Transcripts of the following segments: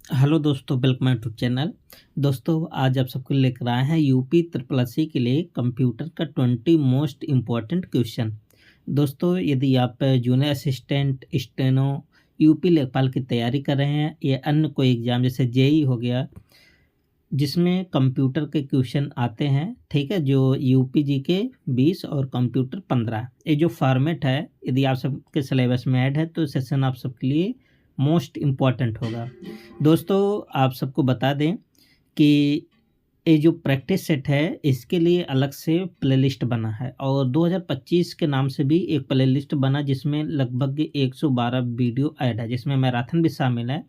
Hello दोस्तों, welcome to channel. दोस्तों, आज आप सबको लेकर आए हैं यूपी ट्रिपल एससी के लिए कंप्यूटर का 20 मोस्ट इम्पॉर्टेंट क्वेश्चन। दोस्तों, यदि आप जूनियर असिस्टेंट, स्टेनो, यूपी लेखपाल की तैयारी कर रहे हैं या अन्य कोई एग्ज़ाम जैसे जेई हो गया जिसमें कंप्यूटर के क्वेश्चन आते हैं, ठीक है, जो यूपी जी के 20 और कंप्यूटर 15, ये जो फॉर्मेट है यदि आप सबके सिलेबस में ऐड है तो सेशन आप सबके लिए मोस्ट इम्पॉर्टेंट होगा। दोस्तों, आप सबको बता दें कि ये जो प्रैक्टिस सेट है इसके लिए अलग से प्लेलिस्ट बना है और 2025 के नाम से भी एक प्लेलिस्ट बना जिसमें लगभग 112 वीडियो ऐड है, जिसमें मैराथन भी शामिल है।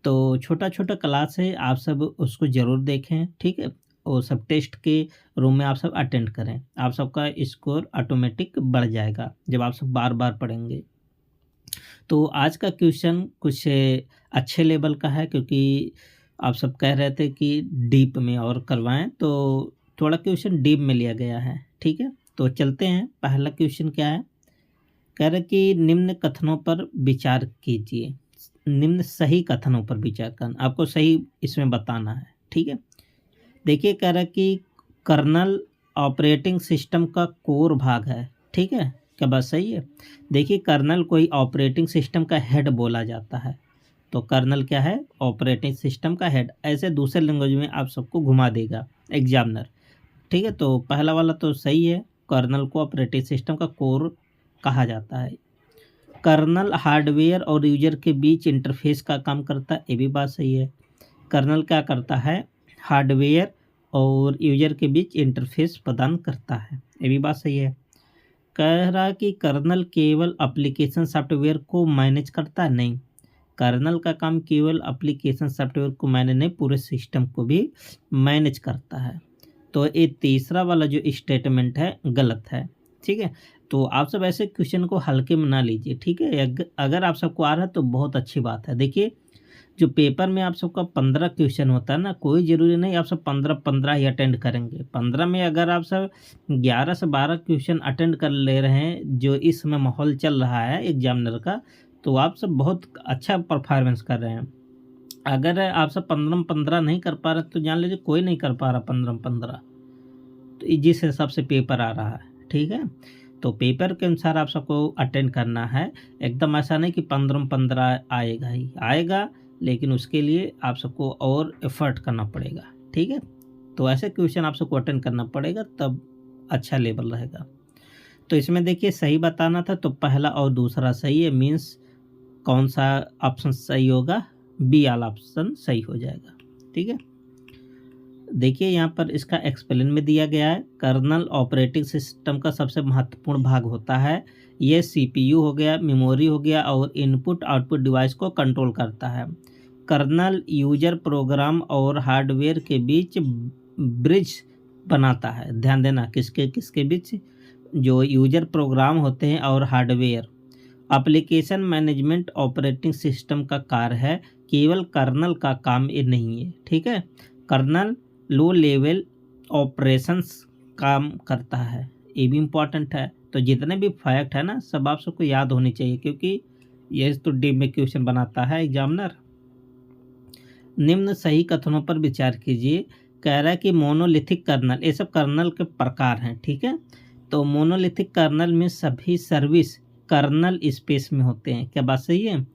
तो छोटा-छोटा क्लास है, आप सब उसको ज़रूर देखें, ठीक है? और सब टेस्ट के रूम में आप सब अटेंड करें। आप सबका स्कोर ऑटोमेटिक बढ़ जाएगा जब आप सब बार-बार पढ़ेंगे। तो आज का क्वेश्चन कुछ अच्छे लेवल का है क्योंकि आप सब कह रहे थे कि डीप में और करवाएँ, तो थोड़ा क्वेश्चन डीप में लिया गया है, ठीक है? तो चलते हैं, पहला क्वेश्चन क्या है? कह रहे कि निम्न कथनों पर विचार कीजिए। निम्न सही कथनों पर विचार करना, आपको सही इसमें बताना है, ठीक है? देखिए, कह रहा है कि कर्नल ऑपरेटिंग सिस्टम का कोर भाग है, ठीक है? क्या बात सही है? देखिए, कर्नल कोई ऑपरेटिंग सिस्टम का हेड बोला जाता है, तो कर्नल क्या है? ऑपरेटिंग सिस्टम का हेड। ऐसे दूसरे लैंग्वेज में आप सबको घुमा देगा एग्जामिनर, ठीक है? तो पहला वाला तो सही है, कर्नल को ऑपरेटिंग सिस्टम का कोर कहा जाता है। कर्नल हार्डवेयर और यूजर के बीच इंटरफेस का काम करता है, ये भी बात सही है। कर्नल क्या करता है? हार्डवेयर और यूजर के बीच इंटरफेस प्रदान करता है, ये भी बात सही है। कह रहा है कि कर्नल केवल एप्लीकेशन सॉफ्टवेयर को मैनेज करता है, नहीं। कर्नल का काम केवल एप्लीकेशन सॉफ्टवेयर को मैनेज नहीं, पूरे सिस्टम को भी मैनेज करता है। तो ये तीसरा वाला जो स्टेटमेंट है गलत है, ठीक है? तो आप सब ऐसे क्वेश्चन को हल्के में ना लीजिए, ठीक है? अगर आप सबको आ रहा है तो बहुत अच्छी बात है। देखिए, जो पेपर में आप सबका 15 क्वेश्चन होता है ना, कोई ज़रूरी नहीं आप सब 15-15 ही अटेंड करेंगे। 15 में अगर आप सब 11 से 12 क्वेश्चन अटेंड कर ले रहे हैं, जो इस समय माहौल चल रहा है एग्जामिनर का, तो आप सब बहुत अच्छा परफॉर्मेंस कर रहे हैं। अगर आप सब 15 में 15 नहीं कर पा रहे तो जान लीजिए कोई नहीं कर पा रहा 15 में 15। तो जिस हिसाब से पेपर आ रहा है, ठीक है? तो पेपर के अनुसार आप सबको अटेंड करना है। एकदम ऐसा नहीं कि 15 में 15 आएगा ही आएगा, लेकिन उसके लिए आप सबको और एफर्ट करना पड़ेगा, ठीक है? तो ऐसे क्वेश्चन आप सबको अटेंड करना पड़ेगा, तब अच्छा लेवल रहेगा। तो इसमें देखिए, सही बताना था तो पहला और दूसरा सही है, मीन्स कौन सा ऑप्शन सही होगा? बी वाला ऑप्शन सही हो जाएगा, ठीक है? देखिए, यहाँ पर इसका एक्सप्लेन में दिया गया है। कर्नल ऑपरेटिंग सिस्टम का सबसे महत्वपूर्ण भाग होता है। ये सीपीयू हो गया, मेमोरी हो गया और इनपुट आउटपुट डिवाइस को कंट्रोल करता है। कर्नल यूजर प्रोग्राम और हार्डवेयर के बीच ब्रिज बनाता है। ध्यान देना, किसके किसके बीच? जो यूजर प्रोग्राम होते हैं और hardware. Application management operating system का कार्य है, केवल कर्नल का काम ये नहीं है, ठीक है? कर्नल लो लेवल ऑपरेशंस काम करता है, ये भी इम्पोर्टेंट है। तो जितने भी फैक्ट है ना, सब आप सबको याद होनी चाहिए क्योंकि ये तो डीप में क्वेश्चन बनाता है एग्जामिनर। निम्न सही कथनों पर विचार कीजिए। कह रहा है कि मोनोलिथिक कर्नल, ये सब कर्नल के प्रकार हैं, ठीक है? तो मोनोलिथिक कर्नल में सभी सर्विस कर्नल स्पेस में होते हैं। क्या बात सही है?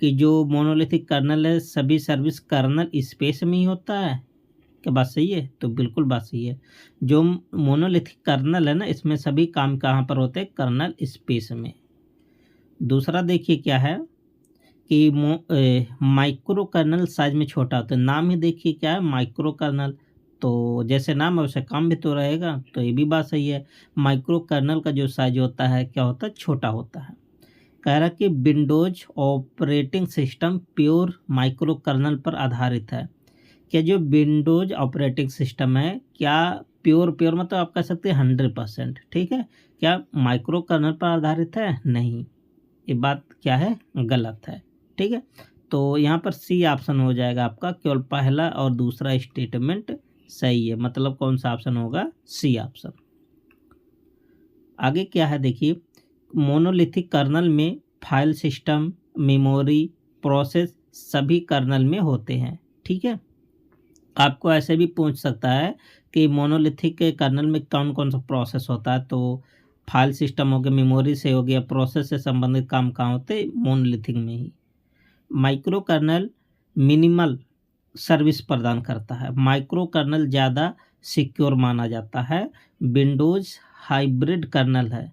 कि जो मोनोलिथिक कर्नल है सभी सर्विस कर्नल स्पेस में ही होता है। क्या बात सही है? तो बिल्कुल बात सही है। जो मोनोलिथिक कर्नल है ना, इसमें सभी काम कहाँ पर होते हैं? कर्नल स्पेस में। दूसरा देखिए क्या है कि माइक्रो कर्नल साइज में छोटा होता है। नाम ही देखिए क्या है? Micro kernel. तो जैसे नाम है वैसे काम भी तो रहेगा, तो ये भी बात सही है। माइक्रो कर्नल का जो साइज होता है क्या होता है? छोटा होता है। कह रहा कि Windows operating system pure micro kernel पर आधारित है। क्या जो विंडोज ऑपरेटिंग सिस्टम है क्या प्योर प्योर मतलब आप कह सकते हैं 100%, ठीक है? क्या माइक्रो कर्नल पर आधारित है? नहीं, ये बात क्या है? गलत है, ठीक है? तो यहाँ पर सी ऑप्शन हो जाएगा आपका। केवल पहला और दूसरा स्टेटमेंट सही है, मतलब कौन सा ऑप्शन होगा? C option. आगे क्या है देखिए, मोनोलिथिक कर्नल में फाइल सिस्टम, मेमोरी, प्रोसेस सभी कर्नल में होते हैं। ठीक है, आपको ऐसे भी पूछ सकता है कि मोनोलिथिक के कर्नल में कौन कौन सा प्रोसेस होता है, तो फाइल सिस्टम हो गया, मेमोरी से हो गया, प्रोसेस से संबंधित काम कहाँ होते हैं, मोनोलिथिक में ही। माइक्रो कर्नल मिनिमल सर्विस प्रदान करता है, माइक्रो कर्नल ज़्यादा सिक्योर माना जाता है। विंडोज हाइब्रिड कर्नल है,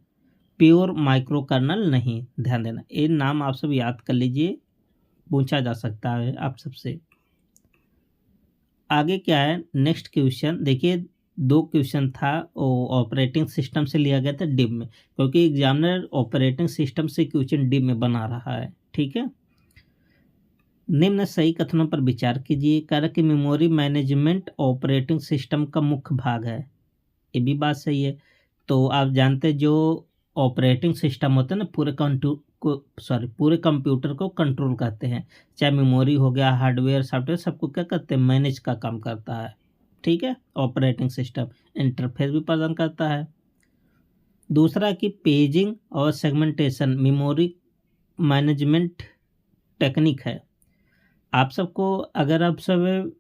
प्योर माइक्रो कर्नल नहीं। ध्यान देना, ये नाम आप सब याद कर लीजिए, पूछा जा सकता है आप सबसे। आगे क्या है, नेक्स्ट क्वेश्चन देखिए, 2 क्वेश्चन था वो ऑपरेटिंग सिस्टम से लिया गया था डिब में, क्योंकि एग्जामिनर ऑपरेटिंग सिस्टम से क्वेश्चन डिब में बना रहा है। ठीक है, निम्न सही कथनों पर विचार कीजिए। कारण कि मेमोरी मैनेजमेंट ऑपरेटिंग सिस्टम का मुख्य भाग है, ये भी बात सही है। तो आप जानते हैं जो ऑपरेटिंग सिस्टम होता है ना, पूरे कंप्यूटर को कंट्रोल करते हैं, चाहे मेमोरी हो गया, हार्डवेयर सॉफ्टवेयर, सबको क्या करते हैं, मैनेज का काम करता है। ठीक है, ऑपरेटिंग सिस्टम इंटरफेस भी प्रदान करता है। दूसरा कि पेजिंग और सेगमेंटेशन मेमोरी मैनेजमेंट टेक्निक है। आप सबको, अगर आप सब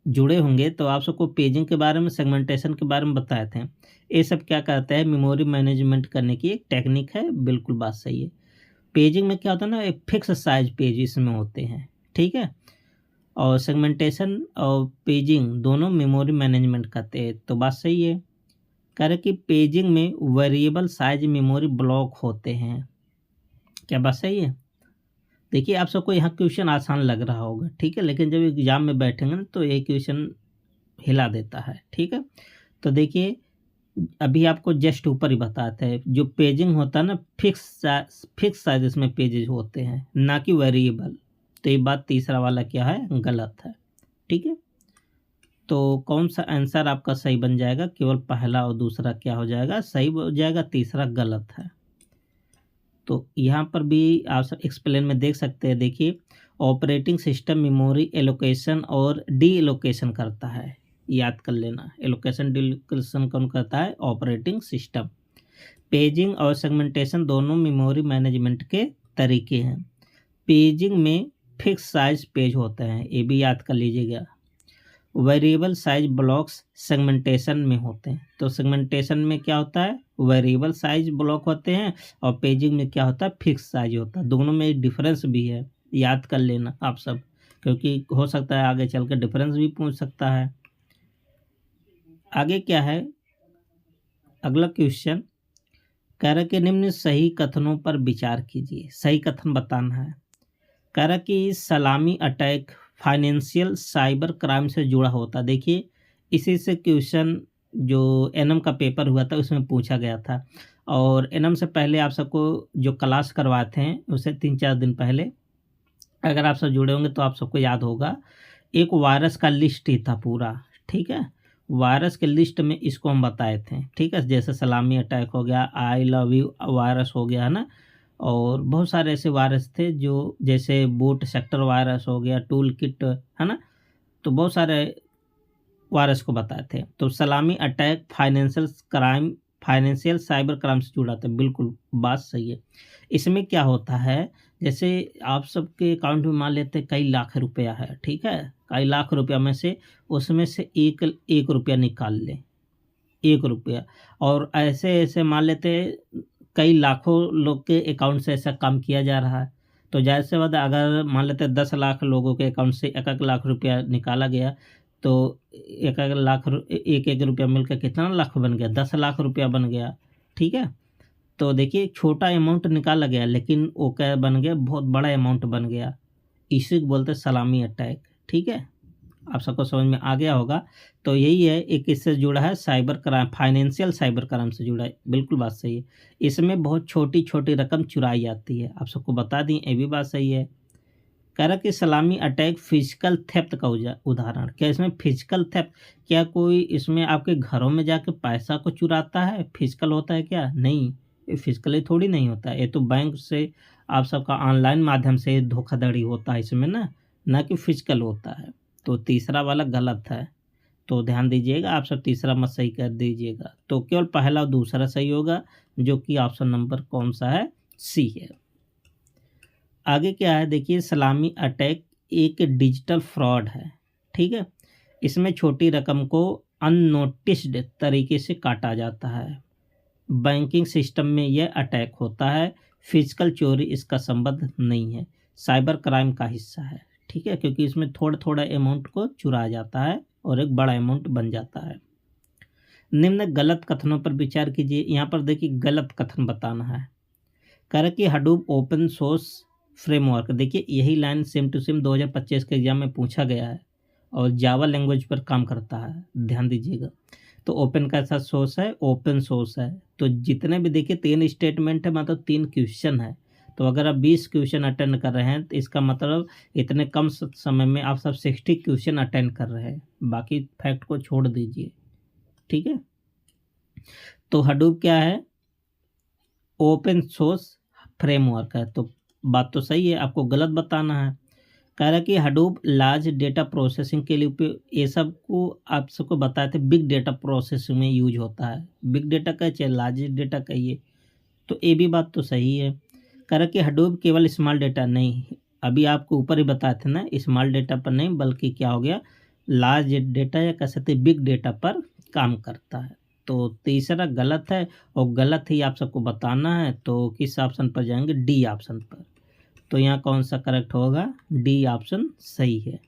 जुड़े होंगे तो आप सबको पेजिंग के बारे में, सेगमेंटेशन के बारे में बताए थे। ये सब क्या करता है, मेमोरी मैनेजमेंट करने की एक टेक्निक है, बिल्कुल बात सही है। पेजिंग में क्या होता है ना, एक फिक्स साइज पेज इसमें होते हैं। ठीक है, और सेगमेंटेशन और पेजिंग दोनों मेमोरी मैनेजमेंट करते हैं, तो बात सही है। कह रहे कि पेजिंग में वेरिएबल साइज मेमोरी ब्लॉक होते हैं, क्या बात सही है। देखिए आप सबको यहाँ क्वेश्चन आसान लग रहा होगा, ठीक है, लेकिन जब एग्जाम में बैठेंगे ना तो ये क्वेश्चन हिला देता है। ठीक है, तो देखिए अभी आपको जस्ट ऊपर ही बताते हैं, जो पेजिंग होता है ना, फिक्स साइज इसमें पेजेस होते हैं, ना कि वेरिएबल। तो ये बात तीसरा वाला क्या है, गलत है। ठीक है, तो कौन सा आंसर आपका सही बन जाएगा, केवल पहला और दूसरा क्या हो जाएगा, सही हो जाएगा, तीसरा गलत है। तो यहाँ पर भी आप सब एक्सप्लेन में देख सकते हैं। देखिए ऑपरेटिंग सिस्टम मेमोरी एलोकेशन और डी एलोकेशन करता है, याद कर लेना, एलोकेशन डी एलोकेशन कौन करता है, ऑपरेटिंग सिस्टम। पेजिंग और सेगमेंटेशन दोनों मेमोरी मैनेजमेंट के तरीके हैं। पेजिंग में फिक्स साइज पेज होते हैं, ये भी याद कर लीजिएगा। वेरिएबल साइज ब्लॉक्स सेगमेंटेशन में होते हैं, तो सेगमेंटेशन में क्या होता है, वेरिएबल साइज ब्लॉक होते हैं, और पेजिंग में क्या होता है, फिक्स साइज होता है। दोनों में डिफरेंस भी है, याद कर लेना आप सब, क्योंकि हो सकता है आगे चल कर डिफरेंस भी पूछ सकता है। आगे क्या है, अगला क्वेश्चन कह रहा कि निम्न सही कथनों पर विचार कीजिए, सही कथन बताना है। कह रहा कि सलामी अटैक फाइनेंशियल साइबर क्राइम से जुड़ा होता। देखिए इसी से क्वेश्चन जो एनएम का पेपर हुआ था उसमें पूछा गया था, और एनएम से पहले आप सबको जो क्लास करवाते हैं उससे 3-4 दिन पहले, अगर आप सब जुड़े होंगे तो आप सबको याद होगा, एक वायरस का लिस्ट ही था पूरा। ठीक है, वायरस के लिस्ट में इसको हम बताए थे। ठीक है, जैसे सलामी अटैक हो गया, आई लव यू वायरस हो गया, है ना, और बहुत सारे ऐसे वायरस थे जो, जैसे बूट सेक्टर वायरस हो गया, टूल किट, है ना, तो बहुत सारे वायरस को बताए थे। तो सलामी अटैक फाइनेंशियल साइबर क्राइम से जुड़ा था, बिल्कुल बात सही है। इसमें क्या होता है, जैसे आप सबके अकाउंट में मान लेते कई लाख रुपया है, ठीक है, कई लाख रुपया में से उसमें से एक रुपया निकाल लें, 1 रुपया, और ऐसे ऐसे मान लेते कई लाखों लोग के अकाउंट से ऐसा काम किया जा रहा है। तो ज़ाहिर सी बात है, अगर मान लेते 10 लाख लोगों के अकाउंट से 1-1 लाख रुपया निकाला गया, तो 1-1 रुपया मिलकर कितना लाख बन गया, 10 लाख रुपया बन गया। ठीक है, तो देखिए छोटा अमाउंट निकाला गया, लेकिन वो क्या बन गया, बहुत बड़ा अमाउंट बन गया। इसी को बोलते हैं सलामी अटैक। ठीक है, आप सबको समझ में आ गया होगा। तो यही है, एक इससे जुड़ा है cyber crime, financial cyber crime से जुड़ा है, बिल्कुल बात सही है। इसमें बहुत छोटी छोटी रकम चुराई जाती है, आप सबको बता दी, ये भी बात सही है। कह रहा कि सलामी अटैक फिजिकल थेफ्ट का उदाहरण, क्या इसमें फिजिकल थेफ्ट, क्या कोई इसमें आपके घरों में जाके पैसा को चुराता है, फिजिकल होता है क्या, नहीं, ये फिजिकली थोड़ी नहीं होता है, ये तो बैंक से आप सबका ऑनलाइन माध्यम से धोखाधड़ी होता है इसमें ना कि फिजिकल होता है। तो तीसरा वाला गलत है, तो ध्यान दीजिएगा, आप सब तीसरा मत सही कर दीजिएगा। तो केवल पहला और दूसरा सही होगा, जो कि ऑप्शन नंबर कौन सा है, सी है। आगे क्या है देखिए, सलामी अटैक एक डिजिटल फ्रॉड है, ठीक है। इसमें छोटी रकम को अननोटिस्ड तरीके से काटा जाता है। बैंकिंग सिस्टम में यह अटैक होता है। फिजिकल चोरी इसका संबंध नहीं है, साइबर क्राइम का हिस्सा है, ठीक है, क्योंकि इसमें थोड़ा थोड़ा अमाउंट को चुराया जाता है और एक बड़ा अमाउंट बन जाता है। निम्न गलत कथनों पर विचार कीजिए। यहाँ पर देखिए गलत कथन बताना है। कह रहा कि हडूप ओपन सोर्स फ्रेमवर्क, देखिए यही लाइन सेम टू सेम 2025 के एग्जाम में पूछा गया है और जावा लैंग्वेज पर काम करता है, ध्यान दीजिएगा। तो ओपन का ऐसा सोर्स है, ओपन सोर्स है, तो जितने भी देखिए 3 स्टेटमेंट है, मतलब 3 क्वेश्चन है। तो अगर आप 20 क्वेश्चन अटेंड कर रहे हैं तो इसका मतलब इतने कम समय में आप सब 60 क्वेश्चन अटेंड कर रहे हैं, बाकी फैक्ट को छोड़ दीजिए, ठीक है। तो हडूप क्या है, ओपन सोर्स फ्रेमवर्क है, तो बात तो सही है, आपको गलत बताना है। कह रहा है कि हडूप लार्ज डेटा प्रोसेसिंग के लिए उपयोग, ये सब को आप सबको बताए थे, बिग डेटा प्रोसेसिंग में यूज होता है। बिग डेटा का चाहे लार्ज डेटा कहिए, तो ये भी बात तो सही है। कह रहा है कि हडूप केवल स्मॉल डेटा नहीं, अभी आपको ऊपर ही बताए थे ना, स्मॉल डेटा पर नहीं बल्कि क्या हो गया, लार्ज डेटा या कह सकते बिग डेटा पर काम करता है। तो तीसरा गलत है और गलत ही आप सबको बताना है। तो किस ऑप्शन पर जाएंगे, डी ऑप्शन पर। तो यहाँ कौन सा करेक्ट होगा, डी ऑप्शन सही है,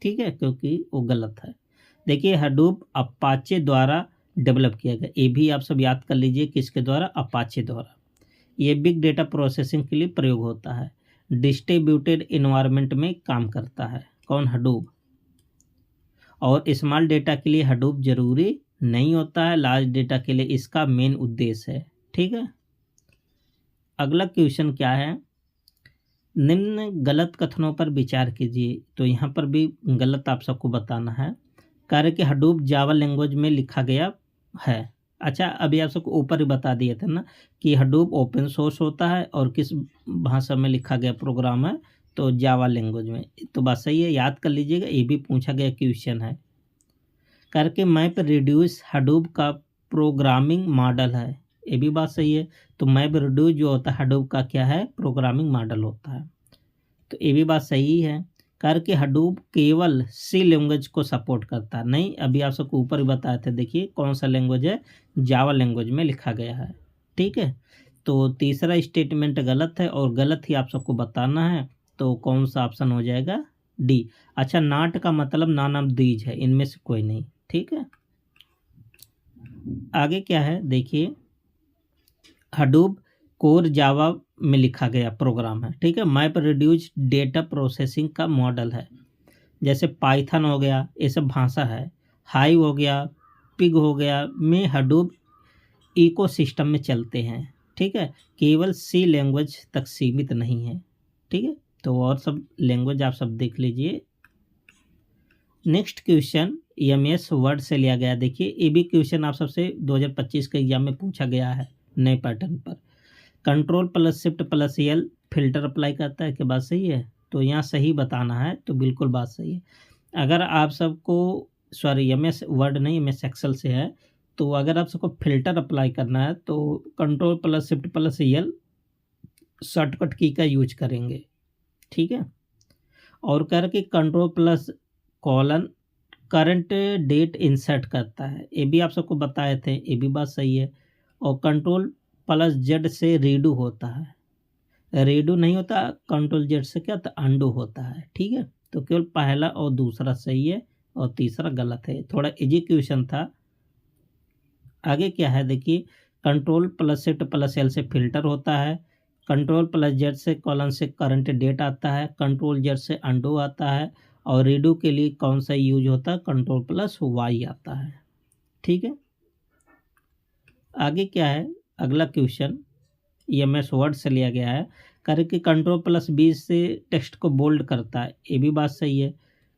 ठीक है, क्योंकि वो गलत है। देखिए हडूप अपाचे द्वारा डेवलप किया गया, ये भी आप सब याद कर लीजिए, किसके द्वारा, अपाचे द्वारा। ये बिग डेटा प्रोसेसिंग के लिए प्रयोग होता है, डिस्ट्रीब्यूटेड इन्वायरमेंट में काम करता है, कौन, हडूप। और स्मॉल डेटा के लिए हडूप जरूरी नहीं होता है, लार्ज डेटा के लिए इसका मेन उद्देश्य है, ठीक है। अगला क्वेश्चन क्या है, निम्न गलत कथनों पर विचार कीजिए। तो यहाँ पर भी गलत आप सबको बताना है। कार्य कि हडूप जावा लैंग्वेज में लिखा गया है। अच्छा, अभी आप सबको ऊपर ही बता दिए थे ना कि हडूप ओपन सोर्स होता है और किस भाषा में लिखा गया प्रोग्राम है, तो जावा लैंग्वेज में। तो बात सही है, याद कर लीजिएगा, ये भी पूछा गया क्वेश्चन है। करके मैप रिड्यूस हडूप का प्रोग्रामिंग मॉडल है, ये भी बात सही है। तो मैप रिड्यूस जो होता है हडूप का क्या है, प्रोग्रामिंग मॉडल होता है, तो ये भी बात सही है। करके हडूप केवल सी लैंग्वेज को सपोर्ट करता है, नहीं, अभी आप सबको ऊपर ही बताए थे, देखिए कौन सा लैंग्वेज है, जावा लैंग्वेज में लिखा गया है, ठीक है। तो तीसरा स्टेटमेंट गलत है और गलत ही आप सबको बताना है। तो कौन सा ऑप्शन हो जाएगा, डी। अच्छा, नाट का मतलब नॉन ऑफ दीज है, इनमें से कोई नहीं, ठीक है। आगे क्या है देखिए, हडूप कोर जावा में लिखा गया प्रोग्राम है, ठीक है। मैप रिड्यूस डेटा प्रोसेसिंग का मॉडल है, जैसे पाइथन हो गया, ये सब भाषा है। हाइव हो गया, पिग हो गया, में हडूप इकोसिस्टम में चलते हैं, ठीक है, केवल सी लैंग्वेज तक सीमित नहीं है, ठीक है। तो और सब लैंग्वेज आप सब देख लीजिए। नेक्स्ट क्वेश्चन एमएस वर्ड से लिया गया, देखिए ये भी क्वेश्चन आप सबसे 2025 के एग्जाम में पूछा गया है नए पैटर्न पर। Control plus shift plus L filter apply करता है, क्या बात सही है। तो यहाँ सही बताना है, तो बिल्कुल बात सही है। अगर आप सबको, सॉरी एमएस वर्ड नहीं, एमएस एक्सेल से है, तो अगर आप सबको फिल्टर अप्लाई करना है तो control plus shift plus L shortcut key का यूज करेंगे, ठीक है। और करके control plus colon current date insert करता है, ये भी आप सबको बताए थे, ये भी बात सही है। और कंट्रोल प्लस जेड से रीडू होता है, रीडू नहीं होता, कंट्रोल जेड से क्या होता है, अंडू होता है, ठीक है। तो केवल पहला और दूसरा सही है और तीसरा गलत है, थोड़ा इजी क्वेश्चन था। आगे क्या है देखिए, control plus shift plus L से फिल्टर होता है, कंट्रोल प्लस जेड से कॉलन से करंट डेट आता है, कंट्रोल जेड से अंडू आता है, और रीडू के लिए कौन सा यूज होता है, कंट्रोल प्लस वाई आता है, ठीक है। आगे क्या है, अगला क्वेश्चन एमएस वर्ड से लिया गया है। करके कंट्रोल प्लस बी से टेक्स्ट को बोल्ड करता है, ये भी बात सही है।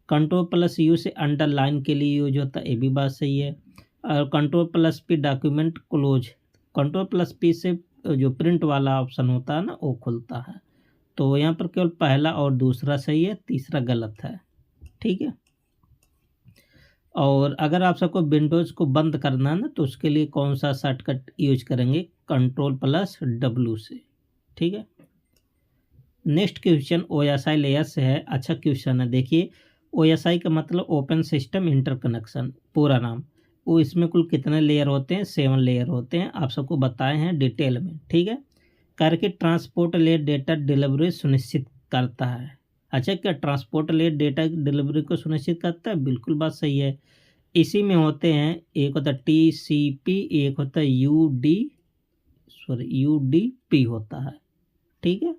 कंट्रोल प्लस यू से अंडरलाइन के लिए यूज होता है, ये भी बात सही है। और control plus P document close, control plus P से जो प्रिंट वाला ऑप्शन होता है ना, वो खुलता है। तो यहाँ पर केवल पहला और दूसरा सही है, तीसरा गलत है, ठीक है। और अगर आप सबको विंडोज़ को बंद करना है ना, तो उसके लिए कौन सा शॉर्टकट यूज करेंगे, कंट्रोल प्लस डब्ल्यू से, ठीक है। नेक्स्ट क्वेश्चन OSI लेयर से है। अच्छा क्वेश्चन है, देखिए OSI का मतलब ओपन सिस्टम इंटरकनेक्शन पूरा नाम। वो इसमें कुल कितने लेयर होते हैं? 7 लेयर होते हैं, आप सबको बताए हैं डिटेल में, ठीक है। करके ट्रांसपोर्ट लेयर डेटा डिलीवरी सुनिश्चित करता है। अच्छा, क्या ट्रांसपोर्ट लेयर डेटा डिलीवरी को सुनिश्चित करता है? बिल्कुल बात सही है। इसी में होते हैं, एक होता है TCP, एक होता है UDP होता है, ठीक है।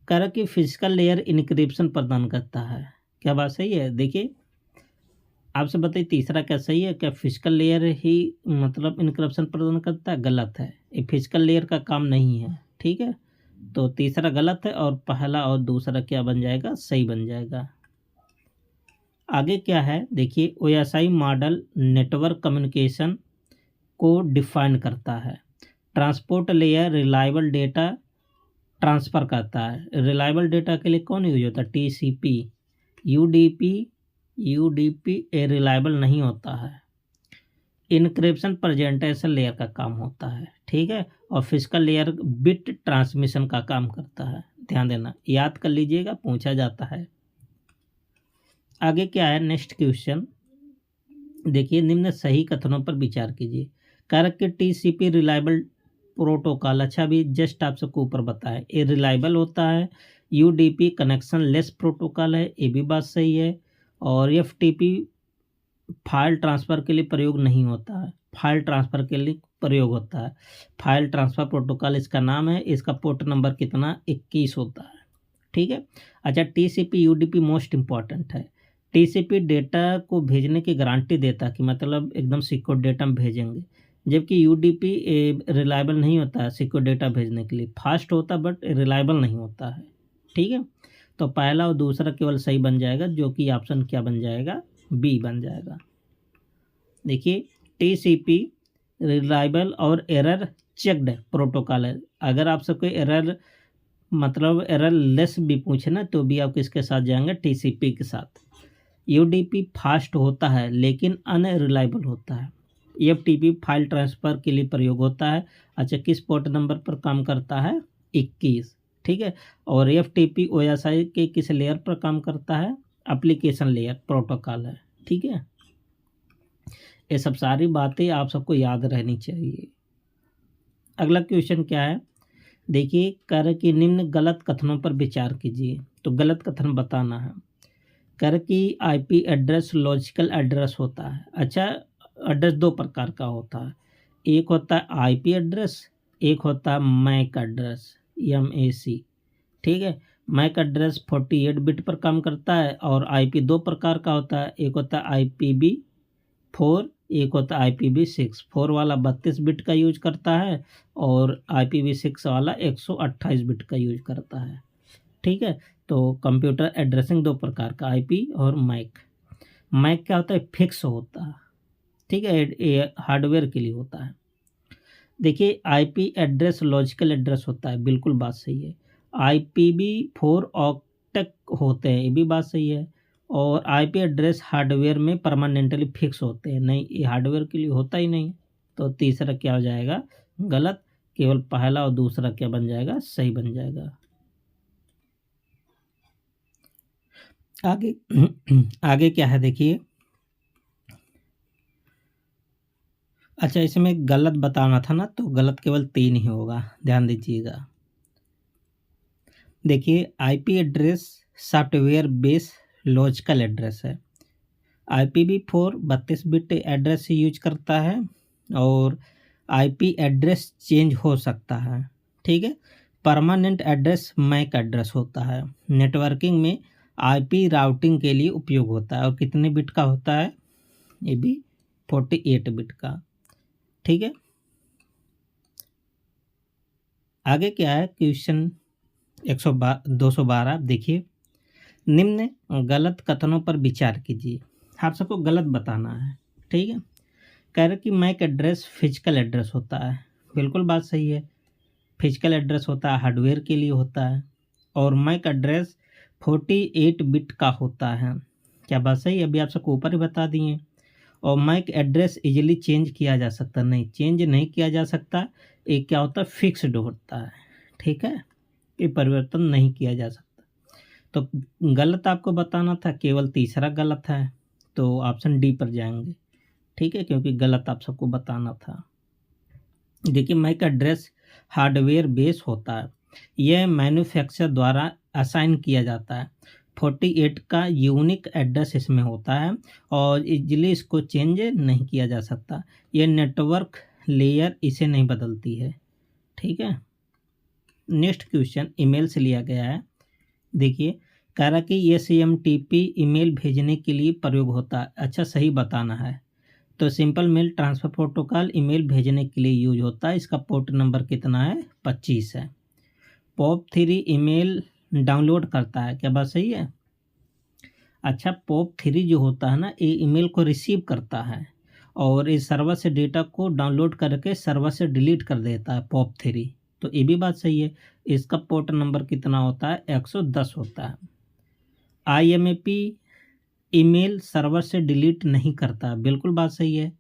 कह रहा कि फिजिकल लेयर इनक्रिप्शन प्रदान करता है। क्या बात सही है? देखिए आपसे बताइए तीसरा क्या सही है? क्या फिजिकल लेयर ही मतलब इनक्रिप्शन प्रदान करता है? गलत है, ये फिजिकल लेयर का काम नहीं है, ठीक है। तो तीसरा गलत है और पहला और दूसरा क्या बन जाएगा? सही बन जाएगा। आगे क्या है देखिए, OSI मॉडल नेटवर्क कम्युनिकेशन को डिफाइन करता है। Transport layer reliable data transfer करता है। रिलायबल डेटा के लिए कौन यूज होता है? TCP। यूडीपी ए रिलायबल नहीं होता है। इनक्रिप्शन प्रेजेंटेशन लेयर का काम होता है, ठीक है। और फिजिकल लेयर बिट ट्रांसमिशन का काम करता है। ध्यान देना, याद कर लीजिएगा, पूछा जाता है। आगे क्या है नेक्स्ट क्वेश्चन, देखिए निम्न सही कथनों पर विचार कीजिए। कारक के TCP रिलायबल प्रोटोकॉल, अच्छा भी जस्ट आप सबको ऊपर बताया, ये रिलायबल होता है। UDP कनेक्शन लेस प्रोटोकॉल है, ये भी बात सही है। और FTP फाइल ट्रांसफ़र के लिए प्रयोग नहीं होता है, फाइल ट्रांसफ़र के लिए प्रयोग होता है। फाइल ट्रांसफ़र प्रोटोकॉल इसका नाम है, इसका पोर्ट नंबर कितना? 21 होता है, ठीक है। अच्छा, TCP UDP मोस्ट इम्पॉर्टेंट है। TCP डेटा को भेजने की गारंटी देता है कि मतलब एकदम सिक्योर डेटा हम भेजेंगे, जबकि UDP रिलायबल नहीं होता है सिक्योर डेटा भेजने के लिए। फास्ट होता है बट रिलायबल नहीं होता है, ठीक है। तो पहला और दूसरा केवल सही बन जाएगा, जो कि ऑप्शन क्या बन जाएगा? बी बन जाएगा। देखिए TCP रिलायबल और एरर चेक्ड प्रोटोकॉल है। अगर आप सबको एरर मतलब एरर लेस भी पूछे ना, तो भी आप किसके साथ जाएंगे? TCP के साथ। UDP फास्ट होता है लेकिन अनरिलायबल होता है। FTP फाइल ट्रांसफ़र के लिए प्रयोग होता है। अच्छा, किस पोर्ट नंबर पर काम करता है? 21, ठीक है। और FTP OSI के किस लेयर पर काम करता है? एप्लीकेशन लेयर प्रोटोकॉल है, ठीक है। ये सब सारी बातें आप सबको याद रहनी चाहिए। अगला क्वेश्चन क्या है देखिए, कर कि निम्न गलत कथनों पर विचार कीजिए। तो गलत कथन बताना है। कर कि IP एड्रेस लॉजिकल एड्रेस होता है। अच्छा, एड्रेस दो प्रकार का होता है, एक होता है IP एड्रेस, एक होता है मैक एड्रेस, MAC, ठीक है। मैक एड्रेस 48 बिट पर काम करता है और IP दो प्रकार का होता है, एक होता है IPv4, एक होता है IPv6। 4 वाला 32 बिट का यूज करता है और IPv6 वाला 128 बिट का यूज करता है, ठीक है। तो कंप्यूटर एड्रेसिंग दो प्रकार का, IP और मैक। मैक क्या होता है? फिक्स होता है, ठीक है, ये हार्डवेयर के लिए होता है। देखिए IP एड्रेस लॉजिकल एड्रेस होता है, बिल्कुल बात सही है। IPv4 ऑक्टेट होते हैं, ये भी बात सही है। और IP एड्रेस हार्डवेयर में परमानेंटली फिक्स होते हैं, नहीं ये हार्डवेयर के लिए होता ही नहीं। तो तीसरा क्या हो जाएगा? गलत। केवल पहला और दूसरा क्या बन जाएगा? सही बन जाएगा। आगे आगे क्या है देखिए, अच्छा इसमें गलत बताना था ना, तो गलत केवल 3 ही होगा, ध्यान दीजिएगा। देखिए IP address software base logical address है। IPv4 32 बिट एड्रेस यूज करता है और IP एड्रेस चेंज हो सकता है, ठीक है। परमानेंट एड्रेस मैक एड्रेस होता है। नेटवर्किंग में IP राउटिंग के लिए उपयोग होता है और कितने बिट का होता है? ये भी 48 बिट का, ठीक है। आगे क्या है क्वेश्चन 212, देखिए निम्न गलत कथनों पर विचार कीजिए। आप सबको गलत बताना है, ठीक है। कह रहे कि मैक एड्रेस फिजिकल एड्रेस होता है, बिल्कुल बात सही है। फिजिकल एड्रेस होता है, हार्डवेयर के लिए होता है। और मैक एड्रेस 48 बिट का होता है। क्या बात सही है? अभी आप सबको ऊपर ही बता दिए। और मैक एड्रेस इजीली चेंज किया जा सकता नहीं, चेंज नहीं किया जा सकता। एक क्या होता है? फिक्स्ड होता है, ठीक है। कि परिवर्तन नहीं किया जा सकता। तो गलत आपको बताना था, केवल तीसरा गलत है, तो ऑप्शन डी पर जाएंगे। ठीक है, क्योंकि गलत आप सबको बताना था। देखिए, मैक एड्रेस हार्डवेयर बेस होता है, यह मैन्युफैक्चरर द्वारा असाइन किया जाता है। 48 का यूनिक एड्रेस इसमें होता है और इजीली इसको चेंज नहीं किया जा सकता। यह नेटवर्क लेयर इसे नहीं बदलती है। ठीक है, नेक्स्ट क्वेश्चन ईमेल से लिया गया है। देखिए, कह रहा कि SMTP ईमेल भेजने के लिए प्रयोग होता है। अच्छा, सही बताना है। तो simple mail transfer protocol email भेजने के लिए यूज होता है। इसका पोर्ट नंबर कितना है? 25 है। POP3 ईमेल डाउनलोड करता है, क्या बात सही है? अच्छा, POP3 जो होता है ना, ये ईमेल को रिसीव करता है और इस सर्वर से डेटा को डाउनलोड करके सर्वर से डिलीट कर देता है POP3। तो ये भी बात सही है। इसका पोर्ट नंबर कितना होता है? 110 होता है। IMAP ईमेल सर्वर से डिलीट नहीं करता, बिल्कुल बात सही है।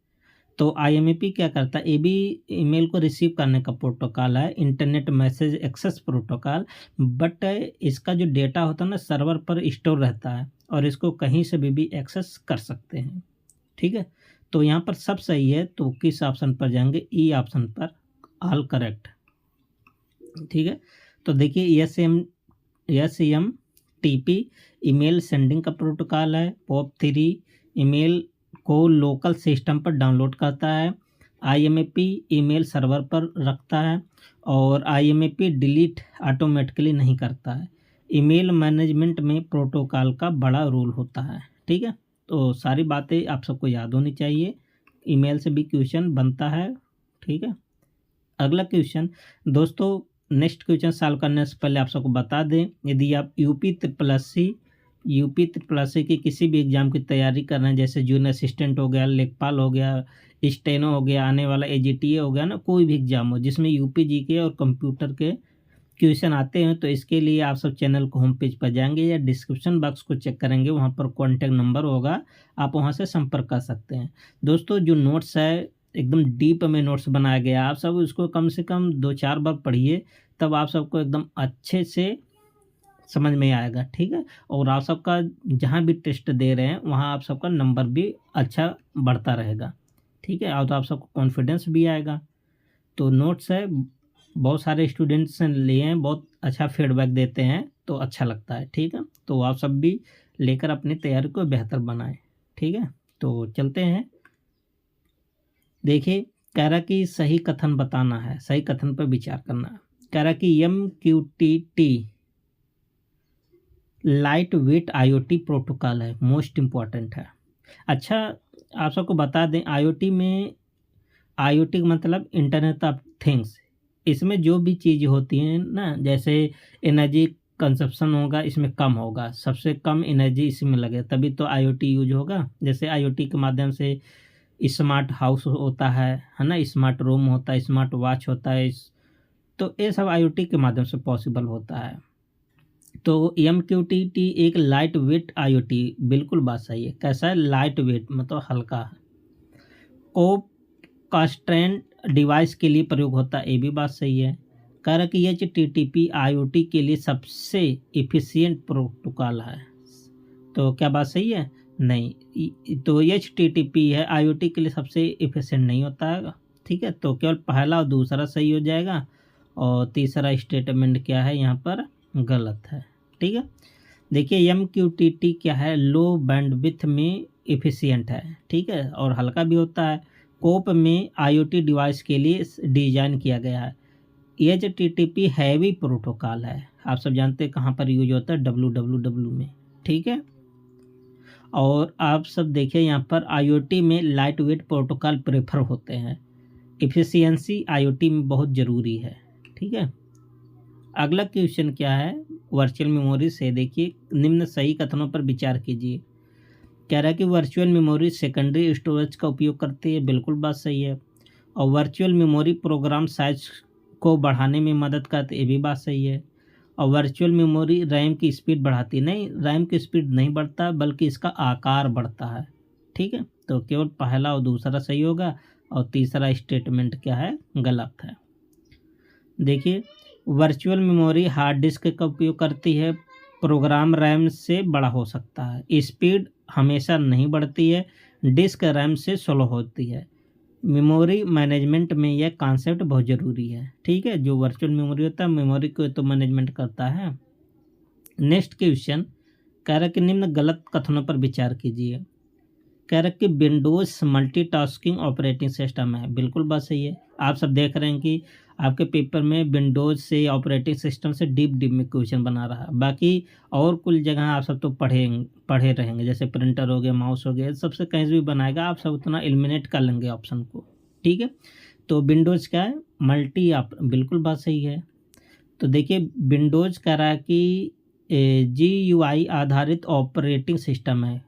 तो IMAP क्या करता है? ये भी ईमेल को रिसीव करने का प्रोटोकॉल है, internet message access protocol. But इसका जो डेटा होता है ना, सर्वर पर स्टोर रहता है और इसको कहीं से भी एक्सेस कर सकते हैं। ठीक है, तो यहाँ पर सब सही है, तो किस ऑप्शन पर जाएंगे? ई ऑप्शन पर, ऑल करेक्ट। ठीक है, तो देखिए, SMTP ईमेल सेंडिंग का प्रोटोकॉल है। POP3 ईमेल को लोकल सिस्टम पर डाउनलोड करता है। IMAP ईमेल सर्वर पर रखता है और IMAP डिलीट ऑटोमेटिकली नहीं करता है। ईमेल मैनेजमेंट में प्रोटोकॉल का बड़ा रोल होता है। ठीक है, तो सारी बातें आप सबको याद होनी चाहिए, ईमेल से भी क्वेश्चन बनता है। ठीक है, अगला क्वेश्चन दोस्तों, नेक्स्ट क्वेश्चन सॉल्व करने से पहले आप सबको बता दें, यदि आप यूपी की किसी भी एग्ज़ाम की तैयारी कर रहे हैं, जैसे जूनियर असिस्टेंट हो गया, लेखपाल हो गया, स्टेनो हो गया, आने वाला AGTA हो गया ना, कोई भी एग्ज़ाम हो जिसमें UP GK और कंप्यूटर के क्वेश्चन आते हैं, तो इसके लिए आप सब चैनल को होम पेज पर जाएंगे या डिस्क्रिप्शन बॉक्स को चेक करेंगे, वहाँ पर कॉन्टैक्ट नंबर होगा, आप वहाँ से संपर्क कर सकते हैं। दोस्तों, जो नोट्स है एकदम डीप में नोट्स बनाया गया, आप सब उसको कम से कम 2-4 बार पढ़िए, तब आप सबको एकदम अच्छे से समझ में आएगा। ठीक है, और आप सबका जहाँ भी टेस्ट दे रहे हैं वहाँ आप सबका नंबर भी अच्छा बढ़ता रहेगा। ठीक है, और तो आप सबको कॉन्फिडेंस भी आएगा। तो नोट्स है, बहुत सारे स्टूडेंट्स लिए हैं, बहुत अच्छा फीडबैक देते हैं, तो अच्छा लगता है। ठीक है, तो आप सब भी लेकर अपनी तैयारी को बेहतर बनाएं। ठीक है, तो चलते हैं। देखिए, कह रहा कि सही कथन बताना है, सही कथन पर विचार करना है। कह रहा कि MQTT light weight IoT protocol है, मोस्ट इम्पॉर्टेंट है। अच्छा, आप सबको बता दें, IoT का मतलब इंटरनेट ऑफ थिंग्स। इसमें जो भी चीज़ होती हैं ना, जैसे एनर्जी कंजप्शन होगा, इसमें कम होगा, सबसे कम एनर्जी इसमें लगे, तभी तो IoT यूज होगा। जैसे IoT के माध्यम से स्मार्ट हाउस होता है ना, स्मार्ट रूम होता है, स्मार्ट वॉच होता है, तो ये सब IoT के माध्यम से पॉसिबल होता है। तो MQTT एक लाइट वेट IoT, बिल्कुल बात सही है। कैसा है? लाइट वेट मतलब हल्का है। कोप कंस्ट्रेंट डिवाइस के लिए प्रयोग होता है, ये भी बात सही है। कह रहा कि HTTP IoT के लिए सबसे इफिशियंट प्रोटोकॉल है, तो क्या बात सही है? नहीं, तो HTTP है IoT के लिए सबसे इफिशियंट नहीं होता है। ठीक है, तो केवल पहला और दूसरा सही हो जाएगा और तीसरा स्टेटमेंट क्या है यहाँ पर? गलत है। ठीक है, देखिए, MQTT क्या है? लो बैंडविड्थ में इफिशियंट है। ठीक है, और हल्का भी होता है। कोप में IoT डिवाइस के लिए डिजाइन किया गया है। HTTP हैवी प्रोटोकॉल है, आप सब जानते हैं कहाँ पर यूज होता है? www में। ठीक है, और आप सब देखिए यहाँ पर IoT में लाइट वेट प्रोटोकॉल प्रेफर होते हैं। इफिशियंसी IoT में बहुत ज़रूरी है। ठीक है, अगला क्वेश्चन क्या है? वर्चुअल मेमोरी से। देखिए, निम्न सही कथनों पर विचार कीजिए। कह रहा है कि वर्चुअल मेमोरी सेकेंडरी स्टोरेज का उपयोग करती है, बिल्कुल बात सही है। और वर्चुअल मेमोरी प्रोग्राम साइज को बढ़ाने में मदद करती है, ये भी बात सही है। और वर्चुअल मेमोरी रैम की स्पीड बढ़ाती नहीं, रैम की स्पीड नहीं बढ़ता, बल्कि इसका आकार बढ़ता है। ठीक है, तो केवल पहला और दूसरा सही होगा और तीसरा स्टेटमेंट क्या है? गलत है। देखिए, वर्चुअल मेमोरी हार्ड डिस्क का उपयोग करती है, प्रोग्राम रैम से बड़ा हो सकता है, स्पीड हमेशा नहीं बढ़ती है, डिस्क रैम से स्लो होती है। मेमोरी मैनेजमेंट में यह कॉन्सेप्ट बहुत ज़रूरी है, ठीक है। जो वर्चुअल मेमोरी होता है मेमोरी को तो मैनेजमेंट करता है। नेक्स्ट क्वेश्चन कह रहा है कि निम्न गलत कथनों पर विचार कीजिए। कह रहा है कि विंडोज़ मल्टीटास्किंग ऑपरेटिंग सिस्टम है, बिल्कुल बात सही है। आप सब देख रहे हैं कि आपके पेपर में विंडोज़ से ऑपरेटिंग सिस्टम से डीप में क्वेश्चन बना रहा है। बाकी और कुल जगह आप सब तो पढ़े रहेंगे, जैसे प्रिंटर हो गया, माउस हो गया, सबसे कहीं से भी बनाएगा, आप सब उतना एलिमिनेट कर लेंगे ऑप्शन को, ठीक है। तो विंडोज़ क्या है, मल्टी आप बिल्कुल बात सही है। तो देखिए विंडोज़ कह रहा है कि GUI आधारित ऑपरेटिंग सिस्टम है,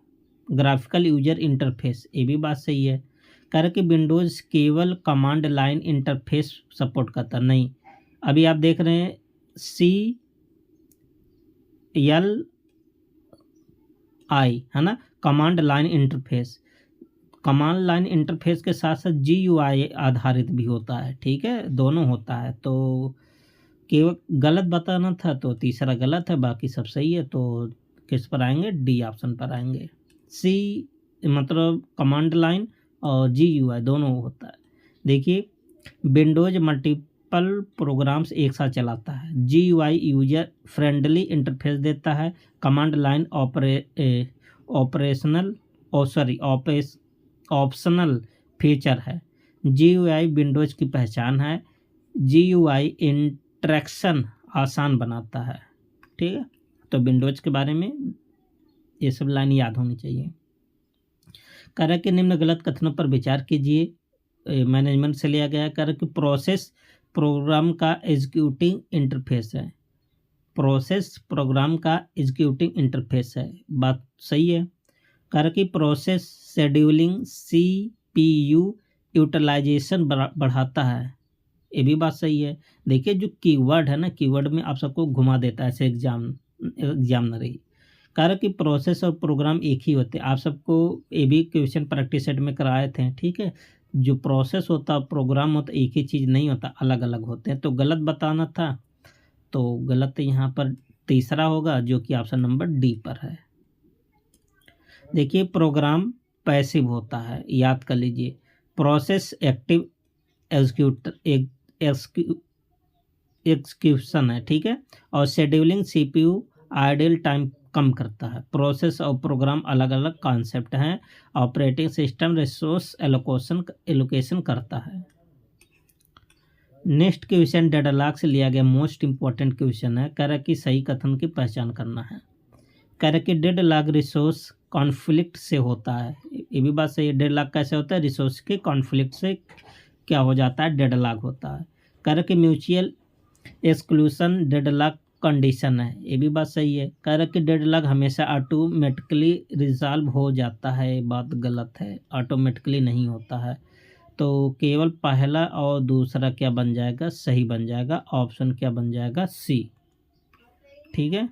ग्राफिकल यूजर इंटरफेस, ये भी बात सही है। कह रहा कि विंडोज़ केवल कमांड लाइन इंटरफेस सपोर्ट करता नहीं। अभी आप देख रहे हैं CLI है ना, command line interface. Command line interface के साथ साथ GUI आधारित भी होता है, ठीक है, दोनों होता है। तो केवल गलत बताना था तो तीसरा गलत है, बाकी सब सही है। तो किस पर आएंगे, डी ऑप्शन पर आएंगे। सी मतलब कमांड लाइन और GUI दोनों होता है। देखिए विंडोज मल्टीपल प्रोग्राम्स एक साथ चलाता है, GUI यूजर फ्रेंडली इंटरफेस देता है, कमांड लाइन ऑप्शनल फीचर है। GUI विंडोज की पहचान है, GUI इंटरेक्शन आसान बनाता है, ठीक है। तो विंडोज के बारे में ये सब लाइन याद होनी चाहिए। कह रहा है कि निम्न गलत कथनों पर विचार कीजिए, मैनेजमेंट से लिया गया। कह रहा है कि प्रोसेस प्रोग्राम का एग्जीक्यूटिंग इंटरफेस है, प्रोसेस प्रोग्राम का एग्जीक्यूटिंग इंटरफेस है, बात सही है। कह रहा है कि प्रोसेस शेड्यूलिंग CPU यूटिलाइजेशन बढ़ाता है, ये भी बात सही है। देखिए जो कीवर्ड है ना, कीवर्ड में आप सबको घुमा देता है ऐसे एग्जामिनर ही। कारण कि प्रोसेस और प्रोग्राम एक ही होते हैं, आप सबको ये भी क्वेश्चन प्रैक्टिस सेट में कराए थे, ठीक है। जो प्रोसेस होता प्रोग्राम होता एक ही चीज़ नहीं होता, अलग अलग होते हैं। तो गलत बताना था, तो गलत यहाँ पर तीसरा होगा जो कि ऑप्शन नंबर डी पर है। देखिए प्रोग्राम पैसिव होता है, याद कर लीजिए। प्रोसेस एक्टिव एग्जीक्यूशन है, ठीक है। और शेड्यूलिंग CPU आइडल टाइम कम करता है। प्रोसेस और प्रोग्राम अलग अलग कॉन्सेप्ट हैं। ऑपरेटिंग सिस्टम रिसोर्स एलोकेशन करता है। नेक्स्ट क्वेश्चन डेटालॉग से लिया गया मोस्ट इंपॉर्टेंट क्वेश्चन है। कह रहा कि सही कथन की पहचान करना है। कह रहा कि डेडलॉक रिसोर्स कॉन्फ्लिक्ट से होता है, ये भी बात सही है। डेडलॉक कैसे होता है, रिसोर्स के कॉन्फ्लिक्ट से क्या हो जाता है, डेडलॉक होता है। कह रहा कि म्यूचुअल एक्सक्लूशन डेडलॉक कंडीशन है, ये भी बात सही है। कह रहा कि डेडलॉक हमेशा ऑटोमेटिकली रिजॉल्व हो जाता है, ये बात गलत है, ऑटोमेटिकली नहीं होता है। तो केवल पहला और दूसरा क्या बन जाएगा, सही बन जाएगा। ऑप्शन क्या बन जाएगा, सी, ठीक है।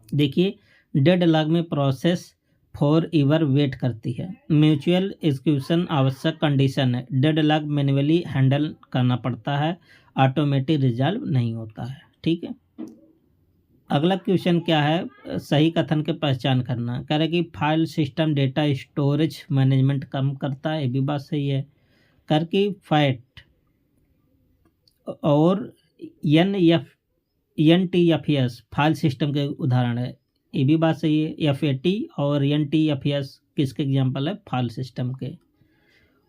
देखिए डेडलॉक में प्रोसेस फॉर एवर वेट करती है। म्यूचुअल एक्सक्लूशन आवश्यक कंडीशन है। डेडलॉक मैन्युअली हैंडल करना पड़ता है, ऑटोमेटिक रिजॉल्व नहीं होता है, ठीक है। अगला क्वेश्चन क्या है, सही कथन की पहचान करना। कह रहे कि file system data storage management कम करता है, ये भी बात सही है। कर कि फैट और NTFS फाइल सिस्टम के उदाहरण है, ये भी बात सही है। FAT और NTFS किसके एग्जाम्पल है, फाइल सिस्टम के।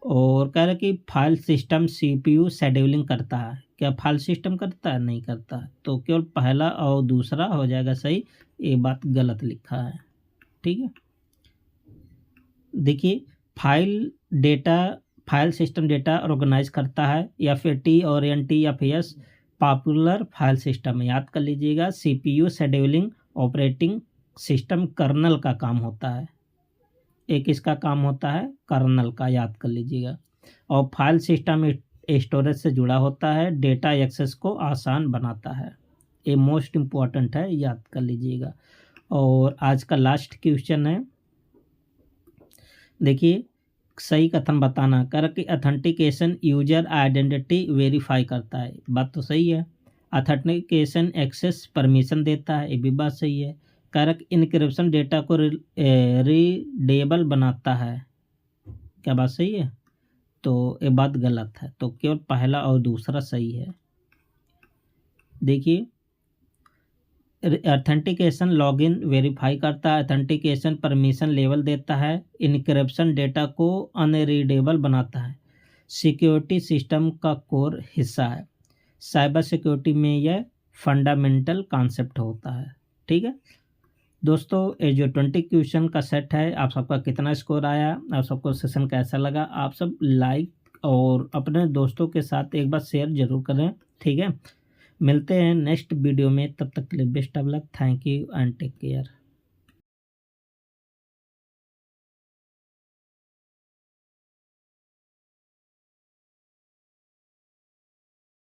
और कह रहे कि फाइल सिस्टम CPU शेड्यूलिंग करता है, क्या फाइल सिस्टम करता है, नहीं करता। तो केवल पहला और दूसरा हो जाएगा सही, ये बात गलत लिखा है, ठीक है। देखिए फाइल सिस्टम डेटा ऑर्गेनाइज करता है। FAT और NTFS पॉपुलर फाइल सिस्टम है, याद कर लीजिएगा। CPU scheduling operating system kernel का काम होता है, एक इसका काम होता है कर्नल का, याद कर लीजिएगा। और फाइल सिस्टम स्टोरेज से जुड़ा होता है, डेटा एक्सेस को आसान बनाता है, ये मोस्ट इम्पॉर्टेंट है, याद कर लीजिएगा। और आज का लास्ट क्वेश्चन है, देखिए सही कथन बताना। कर कि ऑथेंटिकेशन यूजर आइडेंटिटी वेरीफाई करता है, बात तो सही है। ऑथेंटिकेशन एक्सेस परमिशन देता है, ये भी बात सही है। कारक इनक्रिप्शन डेटा को रीडेबल बनाता है, क्या बात सही है? तो ये बात गलत है, तो केवल पहला और दूसरा सही है। देखिए, ऑथेंटिकेशन लॉगिन वेरीफाई करता है, ऑथेंटिकेशन परमिशन लेवल देता है, इनक्रिप्शन डेटा को अनरीडेबल बनाता है, सिक्योरिटी सिस्टम का कोर हिस्सा है। साइबर सिक्योरिटी में यह फंडामेंटल कॉन्सेप्ट होता है। ठीक है दोस्तों, ये जो 20 क्वेश्चन का सेट है, आप सबका कितना स्कोर आया, आप सबको सेशन कैसा लगा, आप सब लाइक और अपने दोस्तों के साथ एक बार शेयर जरूर करें। ठीक है, मिलते हैं नेक्स्ट वीडियो में, तब तक के लिए best of luck, thank you and take care.